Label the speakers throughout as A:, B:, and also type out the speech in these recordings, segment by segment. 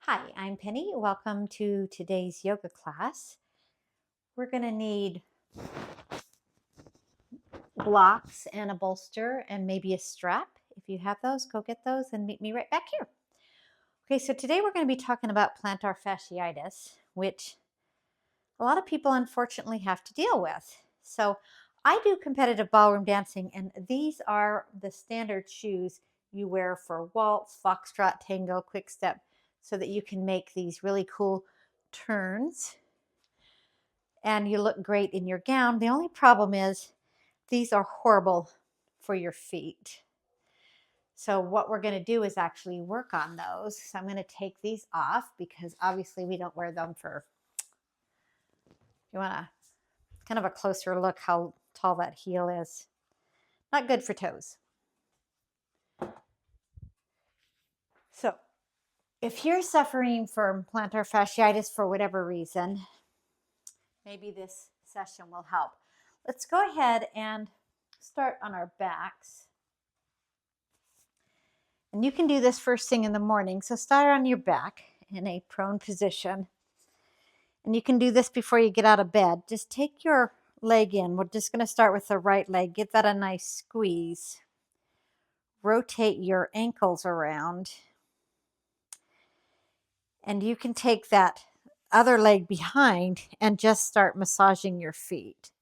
A: Hi, I'm Penny. Welcome to today's yoga class. We're going to need blocks and a bolster and maybe a strap. If you have those, go get those and meet me right back here. Okay, so today we're going to be talking about plantar fasciitis, which a lot of people unfortunately have to deal with. So I do competitive ballroom dancing, and these are the standard shoes you wear for waltz, foxtrot, tango, quick step, so that you can make these really cool turns and you look great in your gown. The only problem is these are horrible for your feet. So what we're going to do is actually work on those. So I'm going to take these off because obviously we don't wear them for, you want to kind of a closer look how tall that heel is. Not good for toes. So if you're suffering from plantar fasciitis for whatever reason, maybe this session will help. Let's go ahead and start on our backs. And you can do this first thing in the morning. So start on your back in a prone position. And you can do this before you get out of bed. Just take your leg in. We're just going to start with the right leg. Give that a nice squeeze. Rotate your ankles around. And you can take that other leg behind and just start massaging your feet.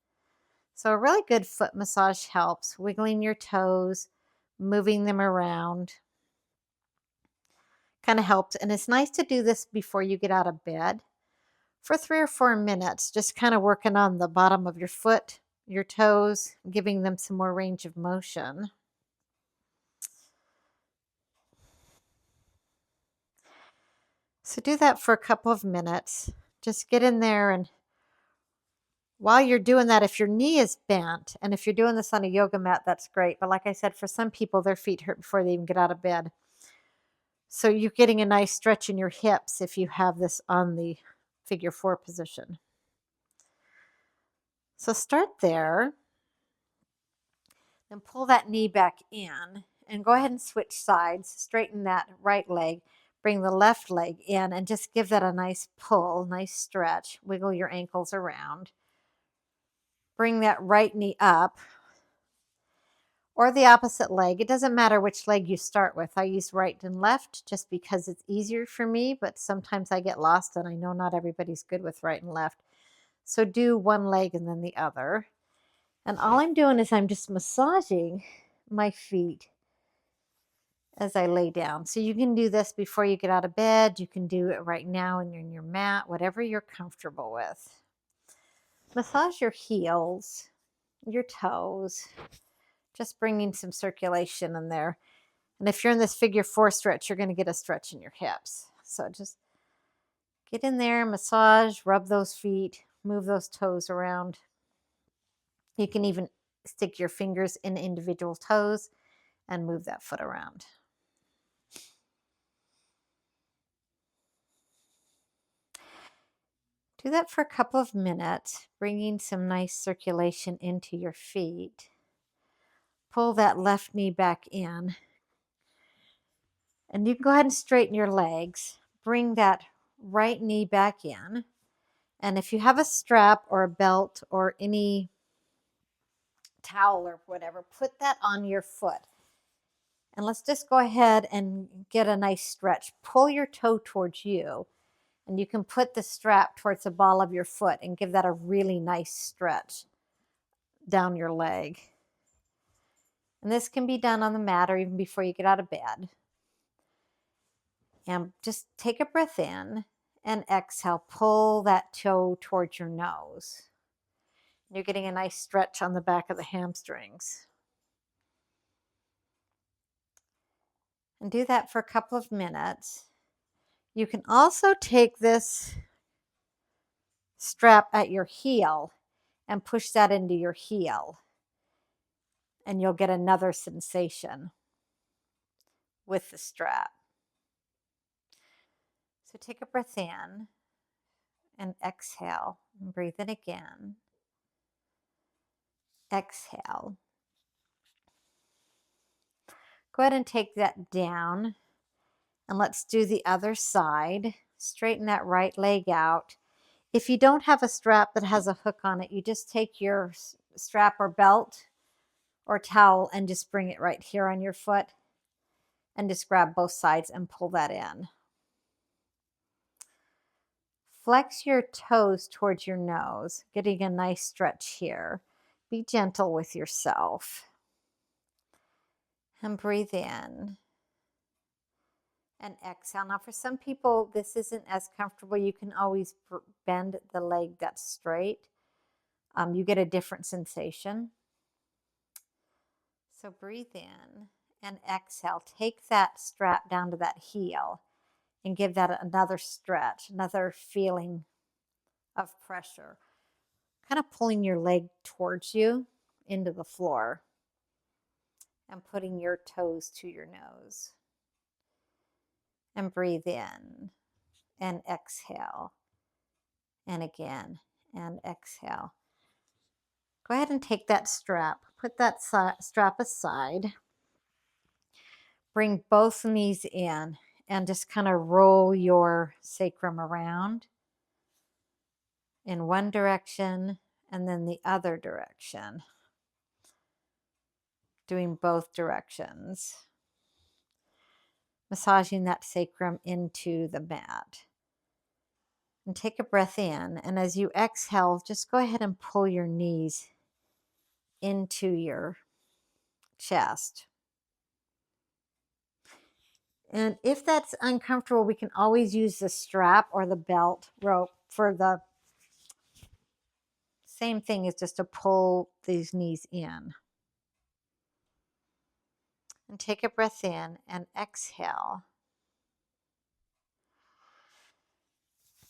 A: So a really good foot massage helps. Wiggling your toes, moving them around. Kind of helps. And it's nice to do this before you get out of bed for 3 or 4 minutes, just kind of working on the bottom of your foot, your toes, giving them some more range of motion. So do that for a couple of minutes. Just get in there, and while you're doing that, if your knee is bent, and if you're doing this on a yoga mat, that's great. But like I said, for some people, their feet hurt before they even get out of bed. So you're getting a nice stretch in your hips if you have this on the figure 4 position. So start there. Then pull that knee back in and go ahead and switch sides. Straighten that right leg. Bring the left leg in and just give that a nice pull, nice stretch. Wiggle your ankles around. Bring that right knee up or the opposite leg. It doesn't matter which leg you start with. I use right and left just because it's easier for me, but sometimes I get lost and I know not everybody's good with right and left. So do one leg and then the other. And all I'm doing is I'm just massaging my feet as I lay down. So you can do this before you get out of bed. You can do it right now and you're in your mat, whatever you're comfortable with. Massage your heels, your toes, just bringing some circulation in there. And if you're in this figure 4 stretch, you're going to get a stretch in your hips. So just get in there, massage, rub those feet, move those toes around. You can even stick your fingers in individual toes and move that foot around. Do that for a couple of minutes, bringing some nice circulation into your feet. Pull that left knee back in. And you can go ahead and straighten your legs. Bring that right knee back in. And if you have a strap or a belt or any towel or whatever, put that on your foot. And let's just go ahead and get a nice stretch. Pull your toe towards you. And you can put the strap towards the ball of your foot and give that a really nice stretch down your leg. And this can be done on the mat or even before you get out of bed. And just take a breath in and exhale. Pull that toe towards your nose. You're getting a nice stretch on the back of the hamstrings. And do that for a couple of minutes. You can also take this strap at your heel and push that into your heel. And you'll get another sensation with the strap. So take a breath in and exhale. And breathe in again. Exhale. Go ahead and take that down And let's do the other side. Straighten that right leg out. If you don't have a strap that has a hook on it, you just take your strap or belt or towel and just bring it right here on your foot and just grab both sides and pull that in. Flex your toes towards your nose, getting a nice stretch here. Be gentle with yourself. And breathe in and exhale. Now, for some people, this isn't as comfortable. You can always bend the leg that's straight. You get a different sensation. So breathe in and exhale. Take that strap down to that heel and give that another stretch, another feeling of pressure. Kind of pulling your leg towards you into the floor and putting your toes to your nose. And breathe in and exhale. And again, and exhale. Go ahead and take that strap. Put that strap aside. Bring both knees in and just kind of roll your sacrum around in one direction and then the other direction. Doing both directions. Massaging that sacrum into the mat. And take a breath in. And as you exhale, just go ahead and pull your knees into your chest. And if that's uncomfortable, we can always use the strap or the belt rope for the same thing as just to pull these knees in. And take a breath in and exhale.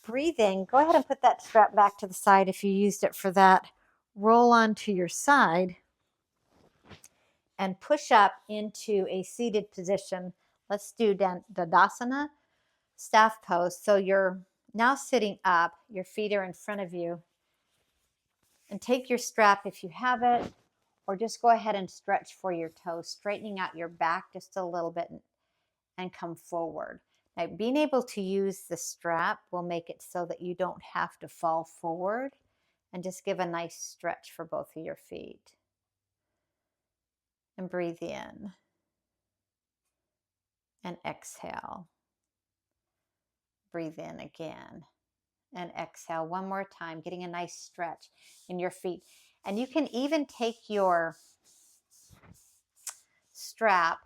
A: Breathe in. Go ahead and put that strap back to the side if you used it for that. Roll onto your side and push up into a seated position. Let's do Dandasana, staff pose. So you're now sitting up, your feet are in front of you. And take your strap if you have it, or just go ahead and stretch for your toes, straightening out your back just a little bit and come forward. Now, being able to use the strap will make it so that you don't have to fall forward, and just give a nice stretch for both of your feet. And breathe in and exhale. Breathe in again and exhale one more time, getting a nice stretch in your feet. And you can even take your strap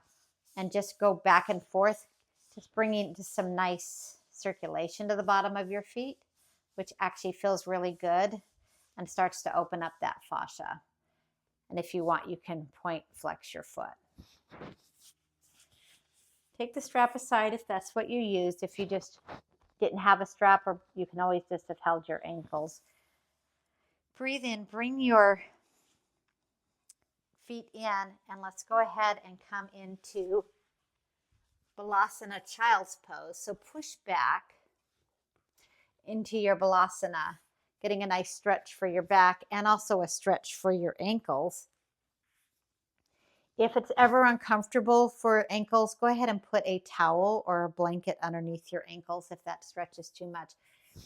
A: and just go back and forth, just bringing just some nice circulation to the bottom of your feet, which actually feels really good and starts to open up that fascia. And if you want, you can point flex your foot. Take the strap aside if that's what you used. If you just didn't have a strap, or you can always just have held your ankles. Breathe in, bring your feet in, and let's go ahead and come into Balasana, child's pose. So push back into your Balasana, getting a nice stretch for your back and also a stretch for your ankles. If it's ever uncomfortable for ankles, go ahead and put a towel or a blanket underneath your ankles if that stretches too much.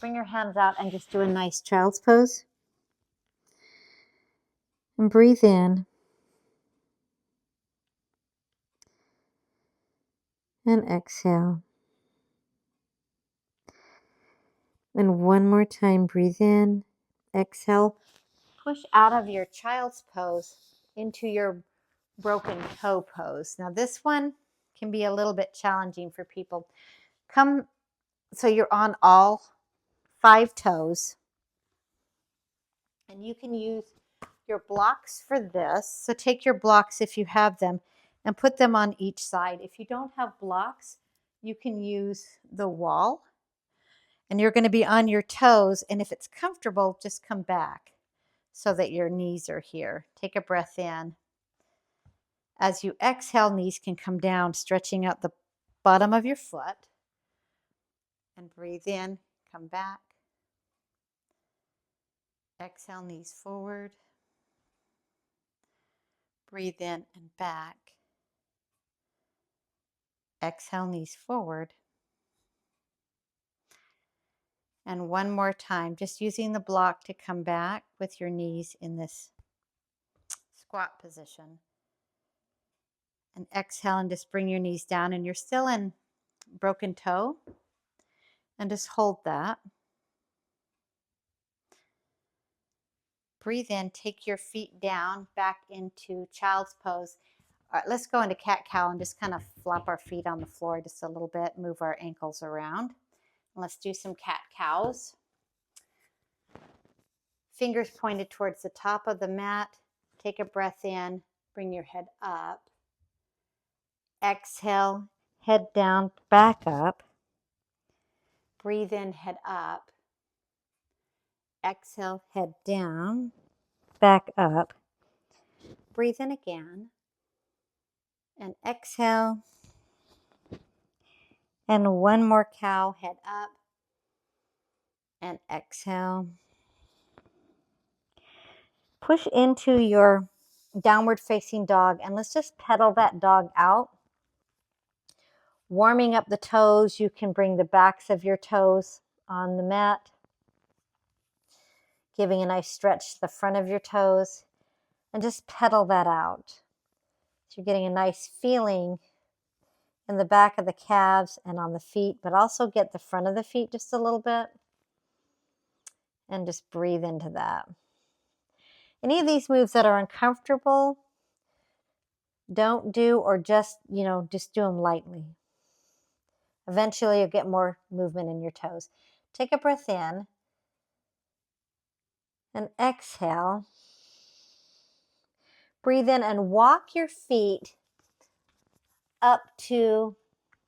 A: Bring your hands out and just do a nice child's pose. And breathe in. And exhale. And one more time, breathe in, exhale. Push out of your child's pose into your broken toe pose. Now this one can be a little bit challenging for people. So you're on all 5 toes. And you can use your blocks for this. So take your blocks if you have them and put them on each side. If you don't have blocks, you can use the wall. And you're going to be on your toes. And if it's comfortable, just come back so that your knees are here. Take a breath in. As you exhale, knees can come down, stretching out the bottom of your foot. And breathe in, come back. Exhale, knees forward. Breathe in and back. Exhale, knees forward. And one more time, just using the block to come back with your knees in this squat position. And exhale and just bring your knees down, and you're still in broken toe. And just hold that. Breathe in, take your feet down, back into child's pose. All right, let's go into cat-cow and just kind of flop our feet on the floor just a little bit, move our ankles around. And let's do some cat-cows. Fingers pointed towards the top of the mat. Take a breath in, bring your head up. Exhale, head down, back up. Breathe in, head up. Exhale, head down, back up. Breathe in again. And exhale. And one more cow, head up. And exhale. Push into your downward facing dog, and let's just pedal that dog out. Warming up the toes, you can bring the backs of your toes on the mat, giving a nice stretch to the front of your toes, and just pedal that out. So you're getting a nice feeling in the back of the calves and on the feet, but also get the front of the feet just a little bit, and just breathe into that. Any of these moves that are uncomfortable, don't do, or just do them lightly. Eventually you'll get more movement in your toes. Take a breath in and exhale. Breathe in and walk your feet up to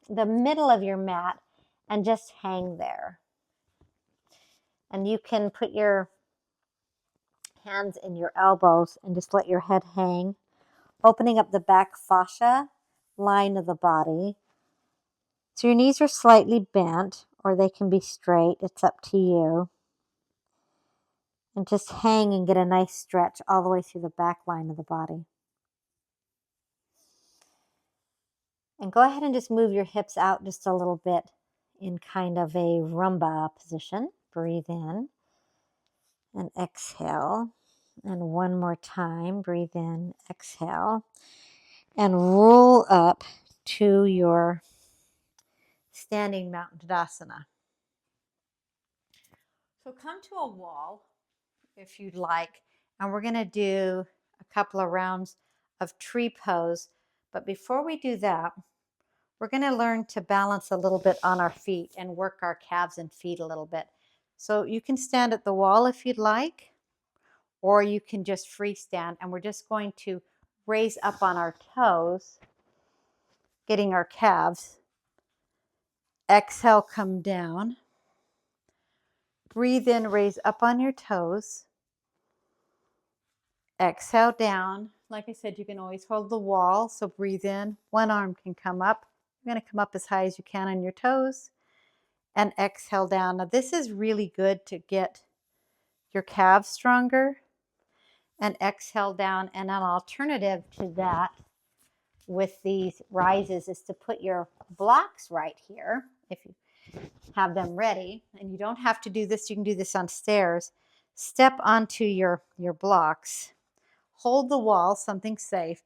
A: the middle of your mat and just hang there. And you can put your hands in your elbows and just let your head hang, opening up the back fascia line of the body. So your knees are slightly bent, or they can be straight. It's up to you. And just hang and get a nice stretch all the way through the back line of the body. And go ahead and just move your hips out just a little bit in kind of a rumba position. Breathe in and exhale. And one more time, breathe in, exhale. And roll up to your standing mountain Tadasana. So come to a wall if you'd like, and we're going to do a couple of rounds of tree pose. But before we do that, we're going to learn to balance a little bit on our feet and work our calves and feet a little bit. So you can stand at the wall if you'd like, or you can just freestand, and we're just going to raise up on our toes, getting our calves. Exhale, come down. Breathe in, raise up on your toes. Exhale, down. Like I said, you can always hold the wall, so breathe in. One arm can come up. You're going to come up as high as you can on your toes. And exhale down. Now this is really good to get your calves stronger. And exhale down. And an alternative to that with these rises is to put your blocks right here, if you have them ready. And you don't have to do this. You can do this on stairs. Step onto your blocks. Hold the wall, something safe.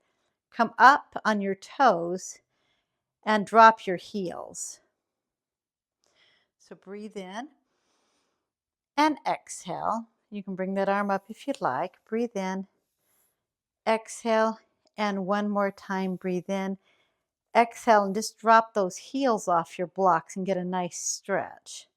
A: Come up on your toes and drop your heels. So breathe in and exhale. You can bring that arm up if you'd like. Breathe in, exhale, and one more time, breathe in, exhale, and just drop those heels off your blocks and get a nice stretch.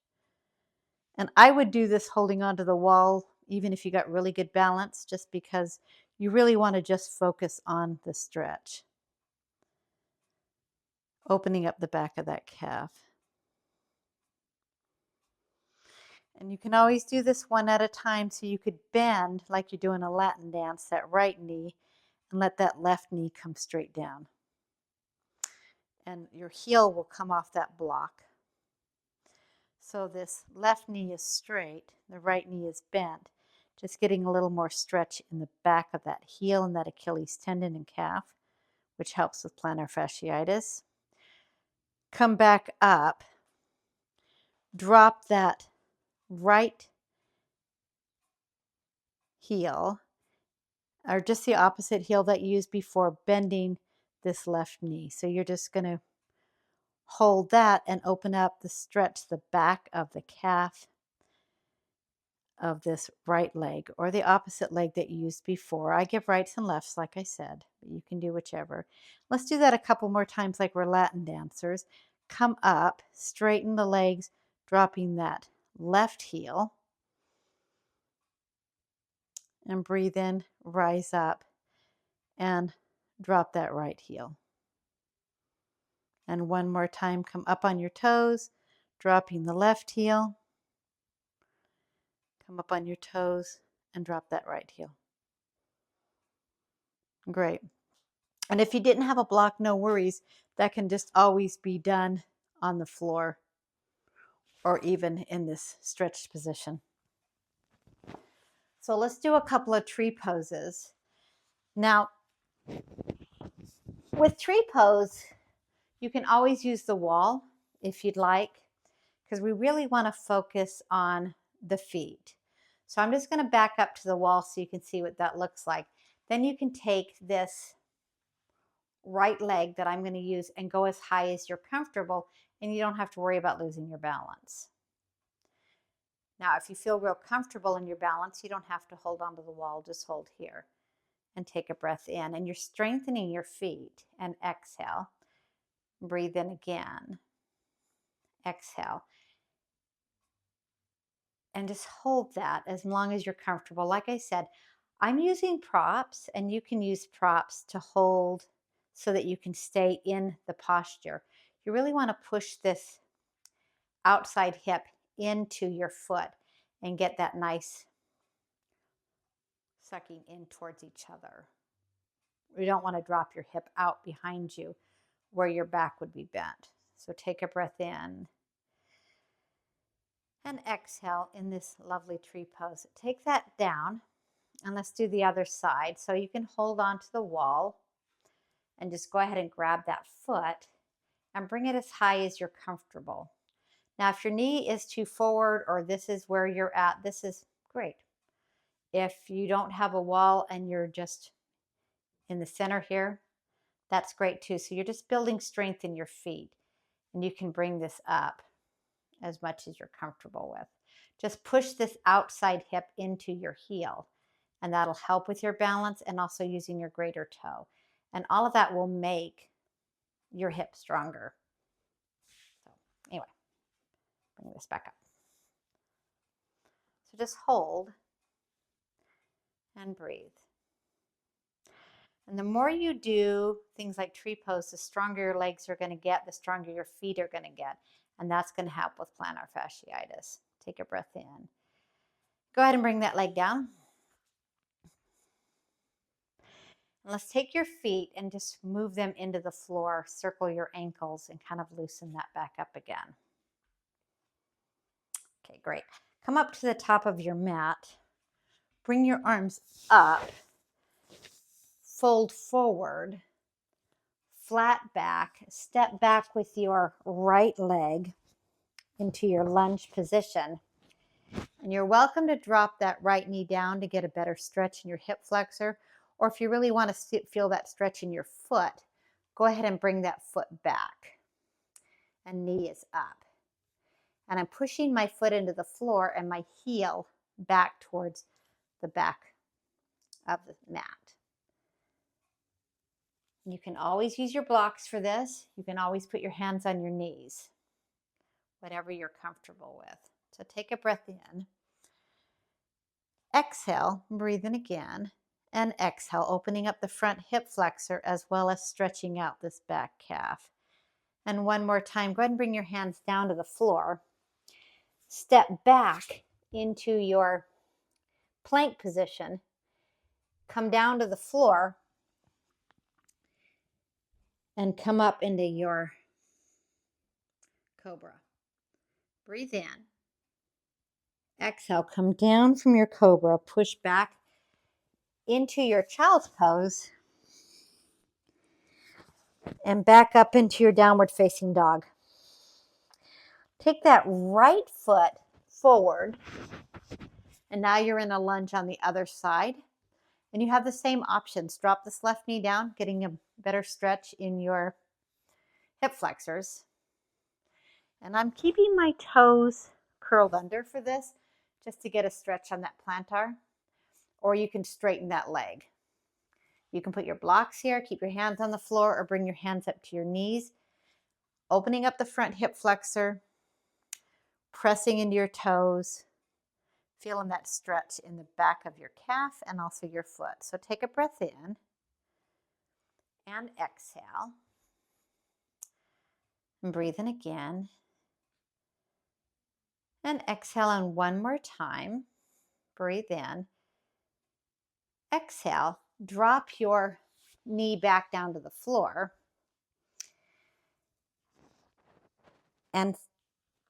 A: And I would do this holding onto the wall, even if you got really good balance, just because you really want to just focus on the stretch. Opening up the back of that calf. And you can always do this one at a time, so you could bend like you're doing a Latin dance, that right knee, and let that left knee come straight down. And your heel will come off that block. So this left knee is straight, the right knee is bent, just getting a little more stretch in the back of that heel and that Achilles tendon and calf, which helps with plantar fasciitis. come back up, drop that right heel, or just the opposite heel that you used before, bending this left knee. So you're just going to hold that and open up stretch the back of the calf of this right leg, or the opposite leg that you used before. I give rights and lefts, like I said, but you can do whichever. Let's do that a couple more times like we're Latin dancers. Come up, straighten the legs, dropping that left heel, and breathe in, rise up, and drop that right heel. And one more time, come up on your toes, dropping the left heel, come up on your toes, and drop that right heel. Great. And if you didn't have a block, no worries. That can just always be done on the floor or even in this stretched position. So let's do a couple of tree poses. Now, with tree pose, you can always use the wall if you'd like, because we really want to focus on the feet. So I'm just going to back up to the wall so you can see what that looks like. Then you can take this right leg that I'm going to use and go as high as you're comfortable, and you don't have to worry about losing your balance. Now, if you feel real comfortable in your balance, you don't have to hold onto the wall, just hold here and take a breath in, and you're strengthening your feet. And exhale, breathe in again, exhale, and just hold that as long as you're comfortable. Like I said, I'm using props, and you can use props to hold so that you can stay in the posture. You really want to push this outside hip into your foot and get that nice sucking in towards each other. You don't want to drop your hip out behind you where your back would be bent. So take a breath in and exhale in this lovely tree pose. Take that down, and let's do the other side. So you can hold on to the wall and just go ahead and grab that foot and bring it as high as you're comfortable. Now, if your knee is too forward or this is where you're at, this is great. If you don't have a wall and you're just in the center here, that's great too. So you're just building strength in your feet, and you can bring this up as much as you're comfortable with. Just push this outside hip into your heel, and that'll help with your balance and also using your greater toe. And all of that will make your hip stronger. So anyway, bring this back up. So just hold and breathe. And the more you do things like tree pose, the stronger your legs are going to get, the stronger your feet are going to get. And that's going to help with plantar fasciitis. Take a breath in. Go ahead and bring that leg down. And let's take your feet and just move them into the floor, circle your ankles, and kind of loosen that back up again. Okay, great. Come up to the top of your mat. Bring your arms up. Fold forward. Flat back. Step back with your right leg into your lunge position. And you're welcome to drop that right knee down to get a better stretch in your hip flexor. Or if you really want to feel that stretch in your foot, go ahead and bring that foot back. And knee is up. And I'm pushing my foot into the floor and my heel back towards the back of the mat. You can always use your blocks for this. You can always put your hands on your knees, whatever you're comfortable with. So take a breath in. Exhale, breathe in again. And exhale, opening up the front hip flexor as well as stretching out this back calf. And one more time, go ahead and bring your hands down to the floor. Step back into your plank position. Come down to the floor and come up into your cobra. Breathe in. Exhale, come down from your cobra, push back into your child's pose, and back up into your downward facing dog. Take that right foot forward, and now you're in a lunge on the other side. And you have the same options. Drop this left knee down, getting a better stretch in your hip flexors. And I'm keeping my toes curled under for this, just to get a stretch on that plantar. Or you can straighten that leg. You can put your blocks here, keep your hands on the floor, or bring your hands up to your knees. Opening up the front hip flexor, pressing into your toes, feeling that stretch in the back of your calf and also your foot. So take a breath in and exhale. And breathe in again. And exhale on one more time. Breathe in. Exhale. Drop your knee back down to the floor. And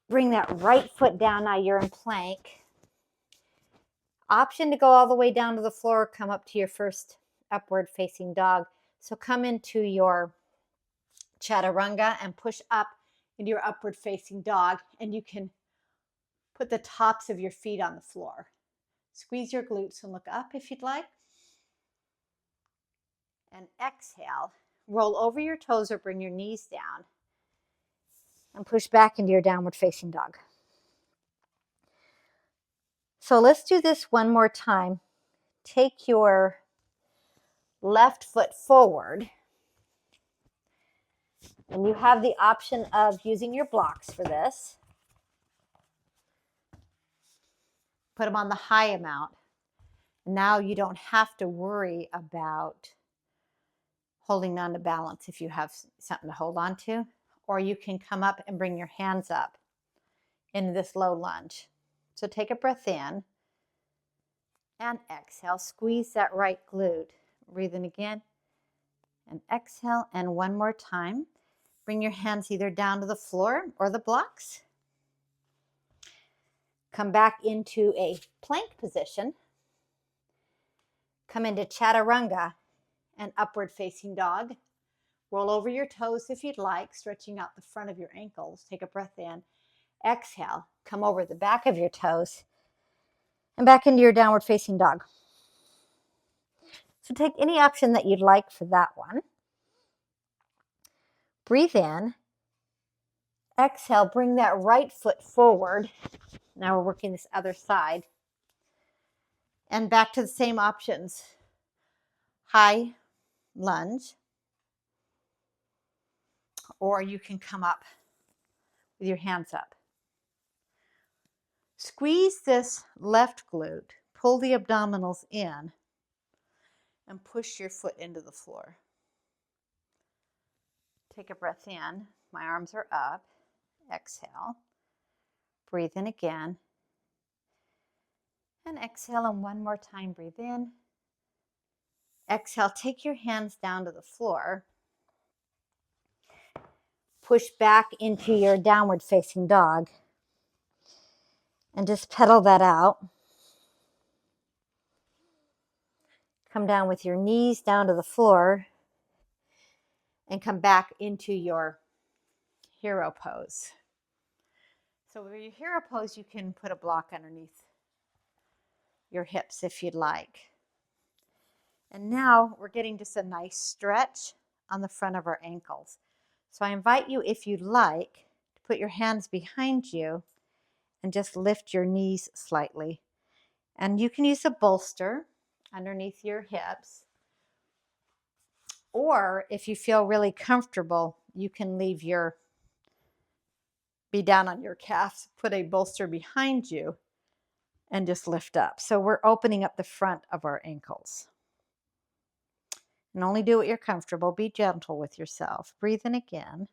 A: bring that right foot down. Now you're in plank. Option to go all the way down to the floor, come up to your first upward facing dog. So come into your chaturanga and push up into your upward facing dog, and you can put the tops of your feet on the floor. Squeeze your glutes and look up if you'd like. And exhale. Roll over your toes or bring your knees down and push back into your downward facing dog. So let's do this one more time. Take your left foot forward, and you have the option of using your blocks for this. Put them on the high amount. Now you don't have to worry about holding on to balance if you have something to hold on to, or you can come up and bring your hands up into this low lunge. So take a breath in and exhale. Squeeze that right glute. Breathe in again and exhale. And one more time. Bring your hands either down to the floor or the blocks. Come back into a plank position. Come into chaturanga and upward facing dog. Roll over your toes if you'd like, stretching out the front of your ankles. Take a breath in. Exhale. Come over the back of your toes and back into your downward facing dog. So take any option that you'd like for that one. Breathe in. Exhale. Bring that right foot forward. Now we're working this other side. And back to the same options. High lunge. Or you can come up with your hands up. Squeeze this left glute. Pull the abdominals in. And push your foot into the floor. Take a breath in. My arms are up. Exhale. Breathe in again. And exhale, and one more time. Breathe in. Exhale. Take your hands down to the floor. Push back into your downward facing dog. And just pedal that out. Come down with your knees down to the floor. And come back into your hero pose. So with your hero pose, you can put a block underneath your hips if you'd like. And now we're getting just a nice stretch on the front of our ankles. So I invite you, if you'd like, to put your hands behind you and just lift your knees slightly. And you can use a bolster underneath your hips. Or if you feel really comfortable, you can be down on your calves, put a bolster behind you, and just lift up. So we're opening up the front of our ankles. And only do what you're comfortable. Be gentle with yourself. Breathe in again.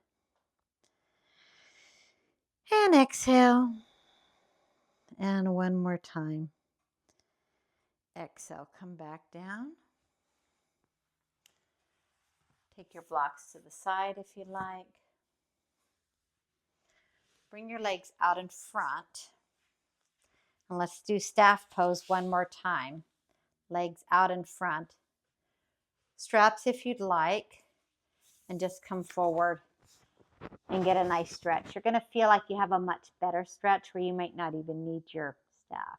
A: And exhale. And one more time. Exhale. Come back down. Take your blocks to the side if you like. Bring your legs out in front. And let's do staff pose one more time. Legs out in front. Straps if you'd like. And just come forward and get a nice stretch. You're going to feel like you have a much better stretch where you might not even need your staff.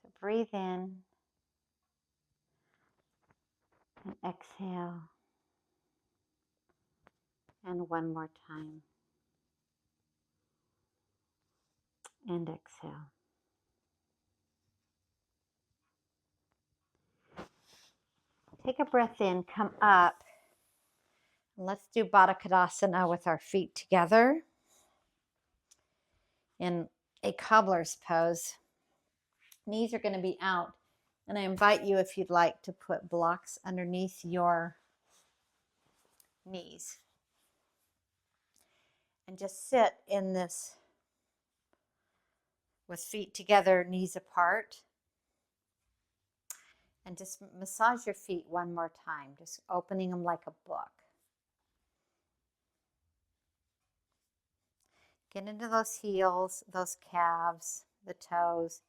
A: So breathe in and exhale. And one more time. And exhale. Take a breath in, come up. Let's do Baddha Konasana with our feet together in a cobbler's pose. Knees are going to be out. And I invite you, if you'd like, to put blocks underneath your knees. And just sit in this with feet together, knees apart. And just massage your feet one more time, just opening them like a book. Get into those heels, those calves, the toes,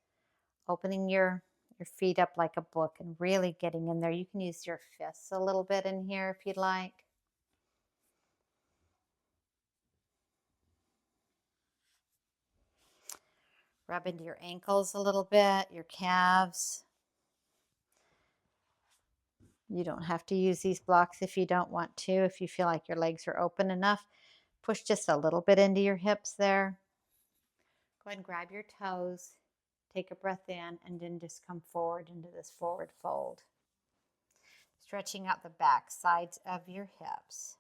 A: opening your feet up like a book and really getting in there. You can use your fists a little bit in here if you'd like. Rub into your ankles a little bit, your calves. You don't have to use these blocks if you don't want to. If you feel like your legs are open enough, push just a little bit into your hips there. Go ahead and grab your toes. Take a breath in and then just come forward into this forward fold. Stretching out the back sides of your hips.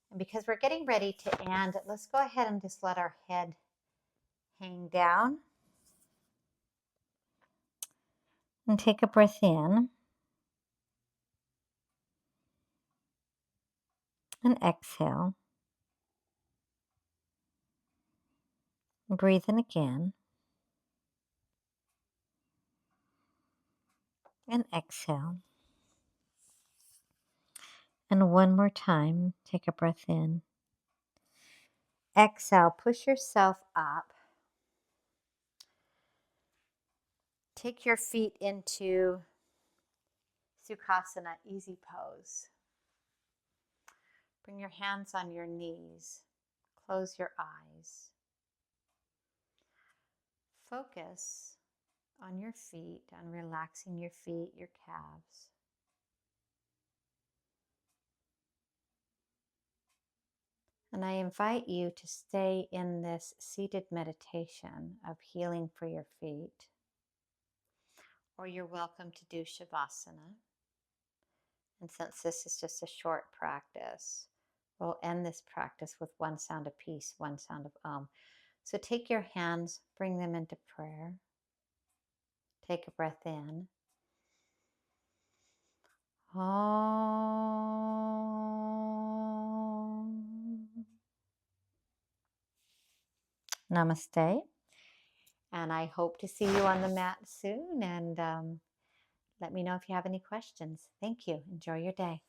A: And because we're getting ready to end, let's go ahead and just let our head hang down. And take a breath in. And exhale. Breathe in again. And exhale. And one more time, take a breath in. Exhale, push yourself up. Take your feet into Sukhasana, easy pose. Bring your hands on your knees. Close your eyes. Focus on your feet, on relaxing your feet, your calves. And I invite you to stay in this seated meditation of healing for your feet. Or you're welcome to do Shavasana. And since this is just a short practice, we'll end this practice with one sound of peace, one sound of Om. So take your hands, bring them into prayer. Take a breath in. Om. Namaste. And I hope to see you on the mat soon. And let me know if you have any questions. Thank you. Enjoy your day.